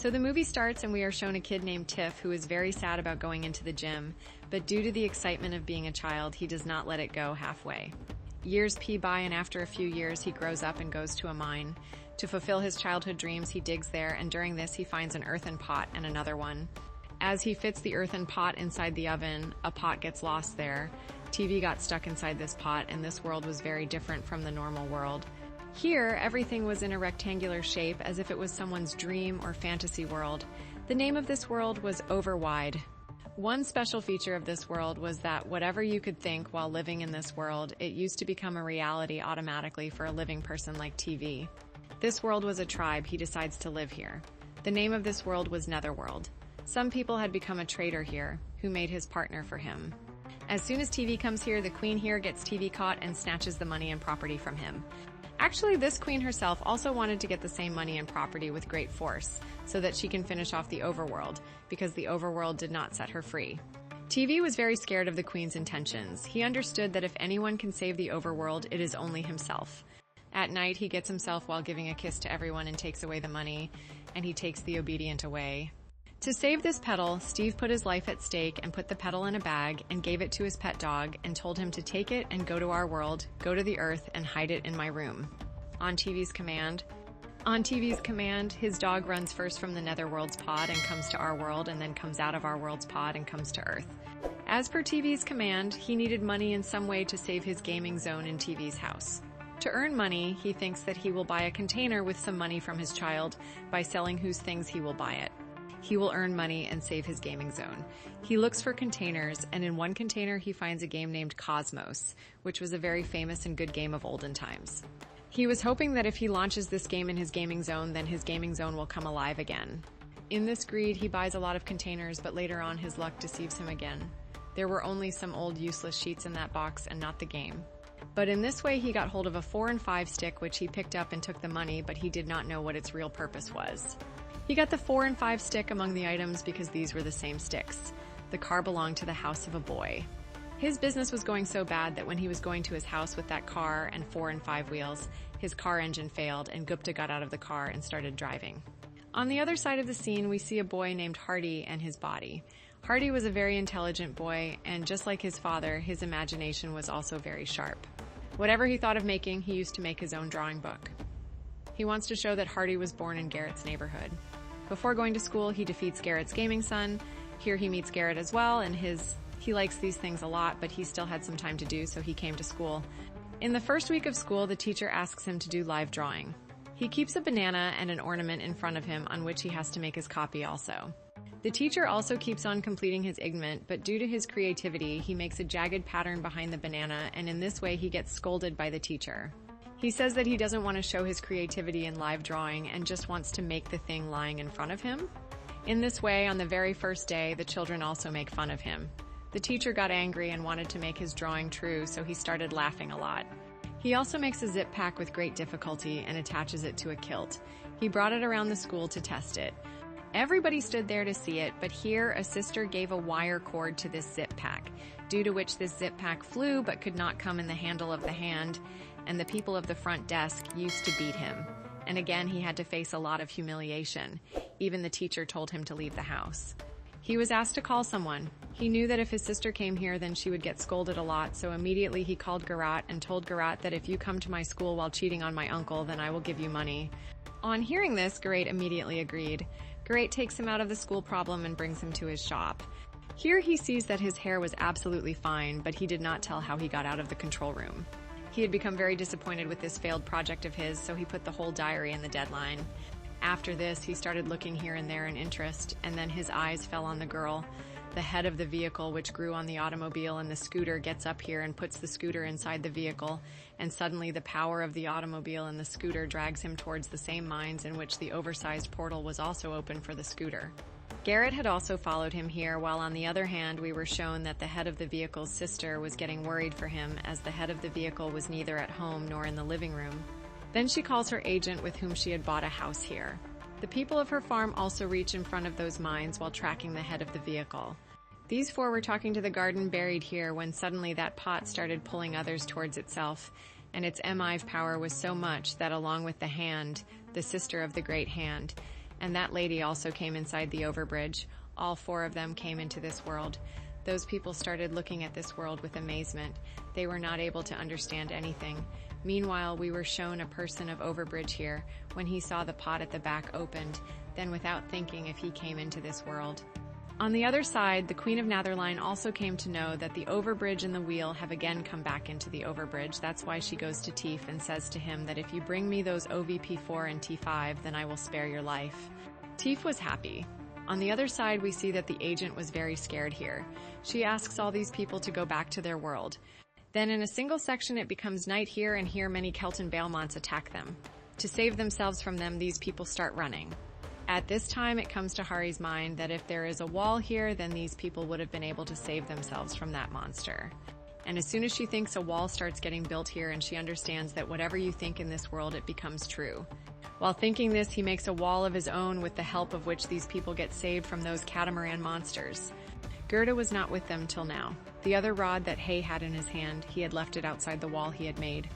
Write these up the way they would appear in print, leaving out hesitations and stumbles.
So the movie starts and we are shown a kid named Tiff who is very sad about going into the gym, but due to the excitement of being a child, he does not let it go halfway. Years pee by and after a few years, he grows up and goes to a mine. To fulfill his childhood dreams, he digs there, and during this he finds an earthen pot and another one. As he fits the earthen pot inside the oven, a pot gets lost there. TV got stuck inside this pot, and this world was very different from the normal world. Here, everything was in a rectangular shape as if it was someone's dream or fantasy world. The name of this world was Overwide. One special feature of this world was that whatever you could think while living in this world, it used to become a reality automatically for a living person like TV. This world was a tribe. He decides to live here. The name of this world was Netherworld. Some people had become a trader here, who made his partner for him. As soon as TV comes here, the queen here gets TV caught and snatches the money and property from him. Actually, this queen herself also wanted to get the same money and property with great force, so that she can finish off the overworld, because the overworld did not set her free. TV was very scared of the queen's intentions. He understood that if anyone can save the overworld, it is only himself. At night, he gets himself while giving a kiss to everyone and takes away the money, and he takes the obedient away. To save this petal, Steve put his life at stake and put the petal in a bag and gave it to his pet dog and told him to take it and go to our world, go to the earth, and hide it in my room. On TV's command, his dog runs first from the Netherworld's pod and comes to our world, and then comes out of our world's pod and comes to Earth. As per TV's command, he needed money in some way to save his gaming zone in TV's house. To earn money, he thinks that he will buy a container with some money from his child by selling whose things he will buy it. He will earn money and save his gaming zone. He looks for containers, and in one container he finds a game named Cosmos, which was a very famous and good game of olden times. He was hoping that if he launches this game in his gaming zone, then his gaming zone will come alive again. In this greed, he buys a lot of containers, but later on his luck deceives him again. There were only some old useless sheets in that box and not the game. But in this way he got hold of a 4 and 5 stick, which he picked up and took the money, but he did not know what its real purpose was. He got the 4 and 5 stick among the items because these were the same sticks. The car belonged to the house of a boy. His business was going so bad that when he was going to his house with that car and 4 and 5 wheels, his car engine failed and Gupta got out of the car and started driving. On the other side of the scene, we see a boy named Hardy and his body. Hardy was a very intelligent boy, and just like his father, his imagination was also very sharp. Whatever he thought of making, he used to make his own drawing book. He wants to show that Hardy was born in Garrett's neighborhood. Before going to school, he defeats Garrett's gaming son. Here he meets Garrett as well, and he likes these things a lot, but he still had some time to do, so he came to school. In the first week of school, the teacher asks him to do live drawing. He keeps a banana and an ornament in front of him on which he has to make his copy also. The teacher also keeps on completing his igment, but due to his creativity, he makes a jagged pattern behind the banana, and in this way he gets scolded by the teacher. He says that he doesn't want to show his creativity in live drawing and just wants to make the thing lying in front of him. In this way, on the very first day, the children also make fun of him. The teacher got angry and wanted to make his drawing true, so he started laughing a lot. He also makes a zip pack with great difficulty and attaches it to a kilt. He brought it around the school to test it. Everybody stood there to see it, but here a sister gave a wire cord to this zip pack, due to which this zip pack flew but could not come in the handle of the hand, and the people of the front desk used to beat him. And again, he had to face a lot of humiliation. Even the teacher told him to leave the house. He was asked to call someone. He knew that if his sister came here, then she would get scolded a lot, so immediately he called Garat and told Garat that if you come to my school while cheating on my uncle, then I will give you money. On hearing this, Garat immediately agreed. Garat takes him out of the school problem and brings him to his shop. Here he sees that his hair was absolutely fine, but he did not tell how he got out of the control room. He had become very disappointed with this failed project of his, so he put the whole diary in the deadline. After this, he started looking here and there in interest, and then his eyes fell on the girl. The head of the vehicle, which grew on the automobile and the scooter, gets up here and puts the scooter inside the vehicle, and suddenly the power of the automobile and the scooter drags him towards the same mines in which the oversized portal was also open for the scooter. Garrett had also followed him here, while on the other hand we were shown that the head of the vehicle's sister was getting worried for him, as the head of the vehicle was neither at home nor in the living room. Then she calls her agent with whom she had bought a house here. The people of her farm also reach in front of those mines while tracking the head of the vehicle. These four were talking to the garden buried here when suddenly that pot started pulling others towards itself, and its emive power was so much that along with the hand, the sister of the great hand, and that lady also came inside the overbridge. All four of them came into this world. Those people started looking at this world with amazement. They were not able to understand anything. Meanwhile, we were shown a person of overbridge here when he saw the pot at the back opened, then without thinking if he came into this world. On the other side, the Queen of Netherline also came to know that the overbridge and the wheel have again come back into the overbridge. That's why she goes to Teef and says to him that if you bring me those OVP4 and T5, then I will spare your life. Teef was happy. On the other side, we see that the agent was very scared here. She asks all these people to go back to their world. Then in a single section, it becomes night here, and here many Kelton Bailmonts attack them. To save themselves from them, these people start running. At this time, it comes to Hari's mind that if there is a wall here, then these people would have been able to save themselves from that monster. And as soon as she thinks a wall starts getting built here, and she understands that whatever you think in this world, it becomes true. While thinking this, he makes a wall of his own with the help of which these people get saved from those catamaran monsters. Gerda was not with them till now. The other rod that Hay had in his hand, he had left it outside the wall he had made.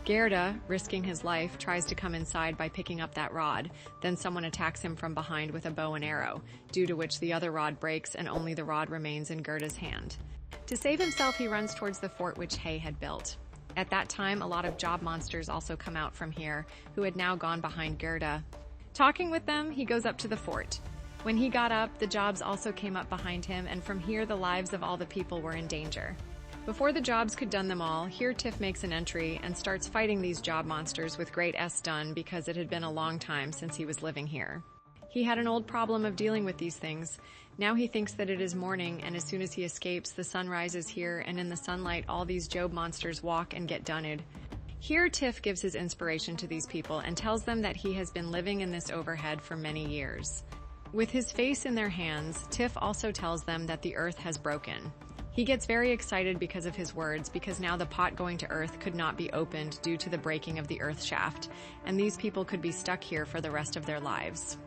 Gerda, risking his life, tries to come inside by picking up that rod. Then someone attacks him from behind with a bow and arrow, due to which the other rod breaks and only the rod remains in Gerda's hand. To save himself, he runs towards the fort which Hay had built. At that time, a lot of job monsters also come out from here, who had now gone behind Gerda. Talking with them, he goes up to the fort. When he got up, the jobs also came up behind him, and from here the lives of all the people were in danger. Before the jobs could done them all, here Tiff makes an entry and starts fighting these job monsters with great done because it had been a long time since he was living here. He had an old problem of dealing with these things. Now he thinks that it is morning, and as soon as he escapes, the sun rises here, and in the sunlight all these job monsters walk and get dunned. Here Tiff gives his inspiration to these people and tells them that he has been living in this overhead for many years. With his face in their hands, Tiff also tells them that the earth has broken. He gets very excited because of his words, because now the pot going to Earth could not be opened due to the breaking of the Earth shaft, and these people could be stuck here for the rest of their lives.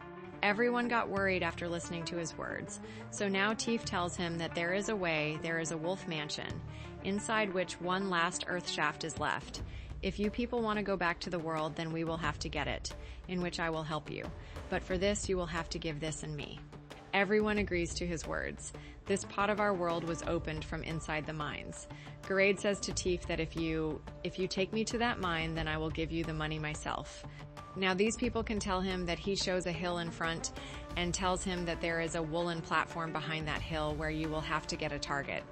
Everyone got worried after listening to his words, so now Teef tells him that there is a way, there is a wolf mansion, inside which one last Earth shaft is left. If you people want to go back to the world, then we will have to get it, in which I will help you. But for this, you will have to give this and me. Everyone agrees to his words. This pot of our world was opened from inside the mines. Geraid says to Teef that if you take me to that mine, then I will give you the money myself. Now these people can tell him that he shows a hill in front and tells him that there is a woolen platform behind that hill where you will have to get a target.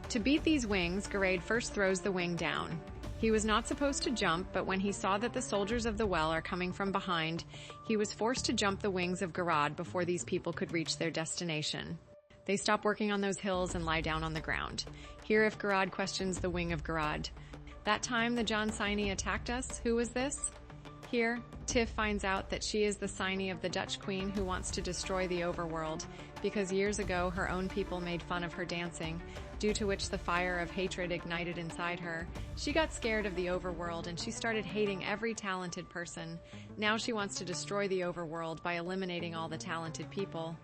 To beat these wings, Geraid first throws the wing down. He was not supposed to jump, but when he saw that the soldiers of the well are coming from behind, he was forced to jump the wings of Gerard before these people could reach their destination. They stop working on those hills and lie down on the ground. Here if Gerard questions the wing of Gerard. That time the John Siney attacked us, who was this? Here, Tiff finds out that she is the Siney of the Dutch Queen who wants to destroy the overworld, because years ago her own people made fun of her dancing, due to which the fire of hatred ignited inside her. She got scared of the overworld and she started hating every talented person. Now she wants to destroy the overworld by eliminating all the talented people.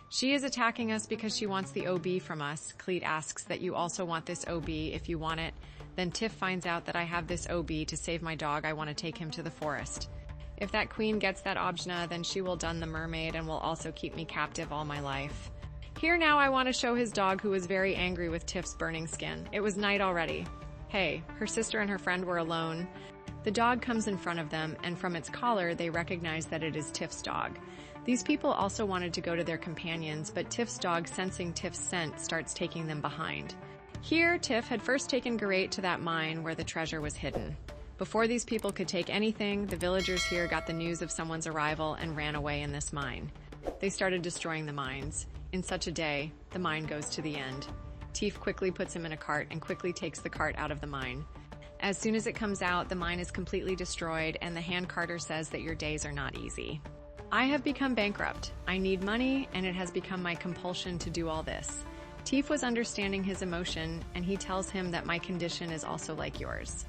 She is attacking us because she wants the OB from us. Cleet asks that you also want this OB if you want it. Then Tiff finds out that I have this OB to save my dog. I want to take him to the forest. If that queen gets that Objna, then she will dun the mermaid and will also keep me captive all my life. Here now I want to show his dog, who was very angry with Tiff's burning skin. It was night already. Hey, her sister and her friend were alone. The dog comes in front of them, and from its collar they recognize that it is Tiff's dog. These people also wanted to go to their companions, but Tiff's dog, sensing Tiff's scent, starts taking them behind. Here, Tiff had first taken Geraint to that mine where the treasure was hidden. Before these people could take anything, the villagers here got the news of someone's arrival and ran away in this mine. They started destroying the mines. In such a day, the mine goes to the end. Teef quickly puts him in a cart and quickly takes the cart out of the mine. As soon as it comes out, the mine is completely destroyed, and the hand carter says that your days are not easy. I have become bankrupt. I need money, and it has become my compulsion to do all this. Teef was understanding his emotion, and he tells him that my condition is also like yours.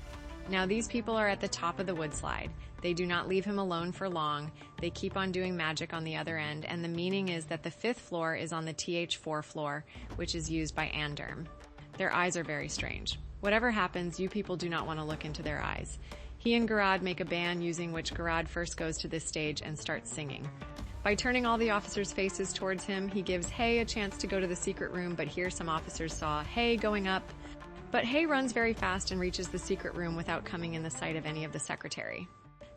Now these people are at the top of the woodslide. They do not leave him alone for long. They keep on doing magic on the other end, and the meaning is that the 5th floor is on the TH4 floor, which is used by Anderm. Their eyes are very strange. Whatever happens, you people do not want to look into their eyes. He and Gerard make a band using which Gerard first goes to this stage and starts singing. By turning all the officers' faces towards him, he gives Hay a chance to go to the secret room, but here some officers saw Hay going up. But Hay runs very fast and reaches the secret room without coming in the sight of any of the secretary.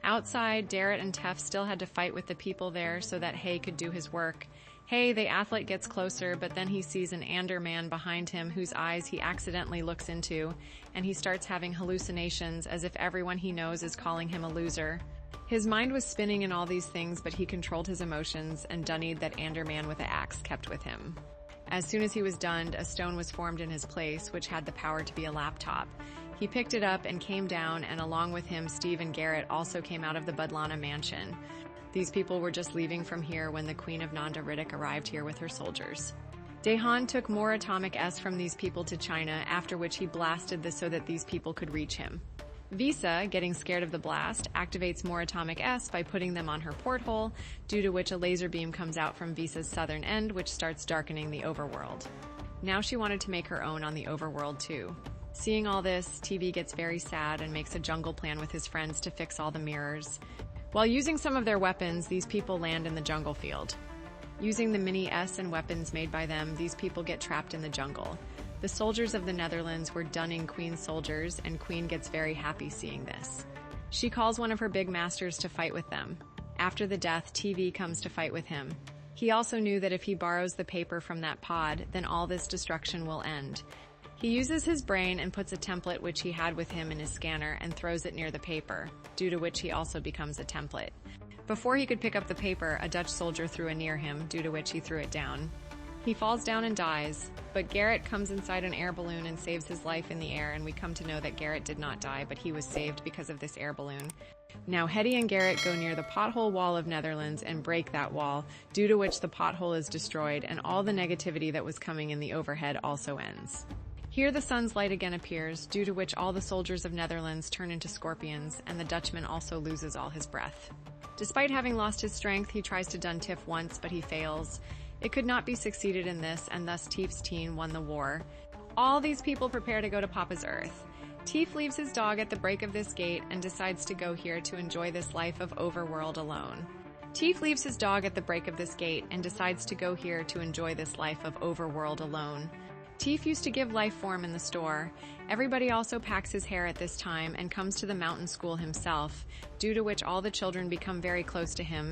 Outside, Darrett and Tef still had to fight with the people there so that Hay could do his work. Hay, the athlete, gets closer, but then he sees an Ander man behind him whose eyes he accidentally looks into, and he starts having hallucinations as if everyone he knows is calling him a loser. His mind was spinning in all these things, but he controlled his emotions and dunnied that Ander man with the axe kept with him. As soon as he was done, a stone was formed in his place, which had the power to be a laptop. He picked it up and came down, and along with him, Steve and Garrett also came out of the Budlana mansion. These people were just leaving from here when the Queen of Nanda Riddick arrived here with her soldiers. Dahan took more atomic S from these people to China, after which he blasted this so that these people could reach him. Visa, getting scared of the blast, activates more atomic S by putting them on her porthole, due to which a laser beam comes out from Visa's southern end, which starts darkening the overworld. Now she wanted to make her own on the overworld too. Seeing all this, TV gets very sad and makes a jungle plan with his friends to fix all the mirrors. While using some of their weapons, these people land in the jungle field. Using the mini-S and weapons made by them, these people get trapped in the jungle. The soldiers of the Netherlands were dunning Queen's soldiers, and Queen gets very happy seeing this. She calls one of her big masters to fight with them. After the death, TV comes to fight with him. He also knew that if he borrows the paper from that pod, then all this destruction will end. He uses his brain and puts a template which he had with him in his scanner and throws it near the paper, due to which he also becomes a template. Before he could pick up the paper, a Dutch soldier threw it near him, due to which he threw it down. He falls down and dies, but Garrett comes inside an air balloon and saves his life in the air, and we come to know that Garrett did not die, but he was saved because of this air balloon. Now Hetty and Garrett go near the pothole wall of Netherlands and break that wall, due to which the pothole is destroyed, and all the negativity that was coming in the overhead also ends. Here the sun's light again appears, due to which all the soldiers of Netherlands turn into scorpions, and the Dutchman also loses all his breath. Despite having lost his strength, he tries to dun Tiff once, but he fails. It could not be succeeded in this, and thus Tief's team won the war. All these people prepare to go to Papa's Earth. Tief leaves his dog at the break of this gate and decides to go here to enjoy this life of overworld alone. Tief leaves his dog at the break of this gate and decides to go here to enjoy this life of overworld alone. Tief used to give life form in the store. Everybody also packs his hair at this time and comes to the mountain school himself, due to which all the children become very close to him